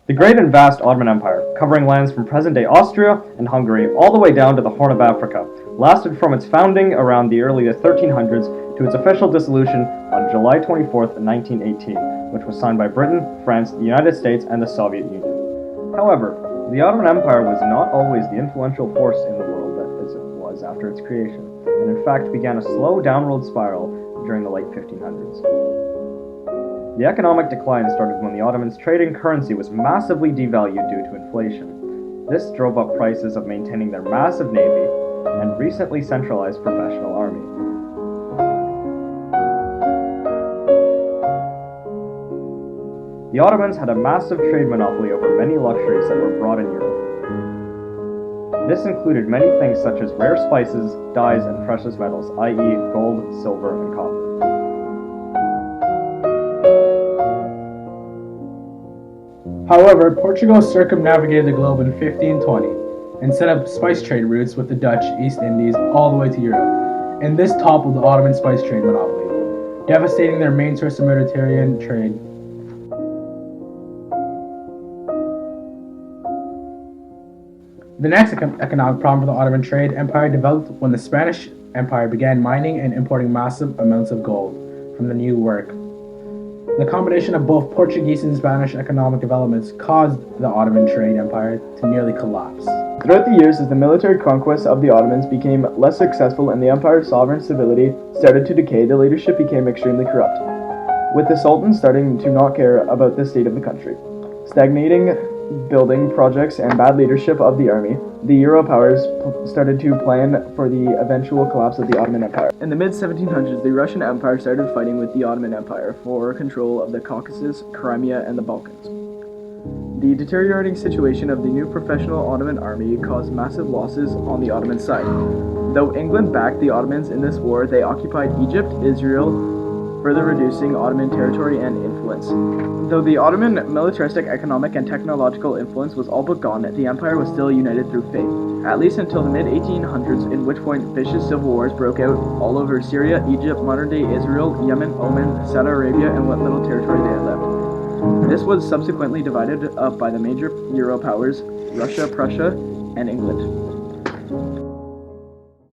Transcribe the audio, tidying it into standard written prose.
The great and vast Ottoman Empire, covering lands from present-day Austria and Hungary all the way down to the Horn of Africa, lasted from its founding around the early 1300s to its official dissolution on July 24, 1918, which was signed by Britain, France, the United States, and the Soviet Union. However, the Ottoman Empire was not always the influential force in the world as it was after its creation, and in fact began a slow downward spiral during the late 1500s. The economic decline started when the Ottomans' trading currency was massively devalued due to inflation. This drove up prices of maintaining their massive navy and recently centralized professional army. The Ottomans had a massive trade monopoly over many luxuries that were brought in Europe. This included many things such as rare spices, dyes, and precious metals, i.e. gold, silver, and copper. However, Portugal circumnavigated the globe in 1520 and set up spice trade routes with the Dutch East Indies all the way to Europe, and this toppled the Ottoman spice trade monopoly, devastating their main source of Mediterranean trade. The next economic problem for the Ottoman trade empire developed when the Spanish Empire began mining and importing massive amounts of gold from the New World. The combination of both Portuguese and Spanish economic developments caused the Ottoman trade empire to nearly collapse. Throughout the years, as the military conquests of the Ottomans became less successful and the empire's sovereign stability started to decay, the leadership became extremely corrupt, with the Sultan starting to not care about the state of the country. Stagnating building projects and bad leadership of the army, the Euro powers started to plan for the eventual collapse of the Ottoman Empire. In the mid-1700s, the Russian Empire started fighting with the Ottoman Empire for control of the Caucasus, Crimea, and the Balkans. The deteriorating situation of the new professional Ottoman army caused massive losses on the Ottoman side. Though England backed the Ottomans in this war, they occupied Egypt, Israel, further reducing Ottoman territory and influence. Though the Ottoman militaristic, economic, and technological influence was all but gone, the empire was still united through faith, at least until the mid-1800s, in which point vicious civil wars broke out all over Syria, Egypt, modern-day Israel, Yemen, Oman, Saudi Arabia, and what little territory they had left. This was subsequently divided up by the major Euro powers, Russia, Prussia, and England.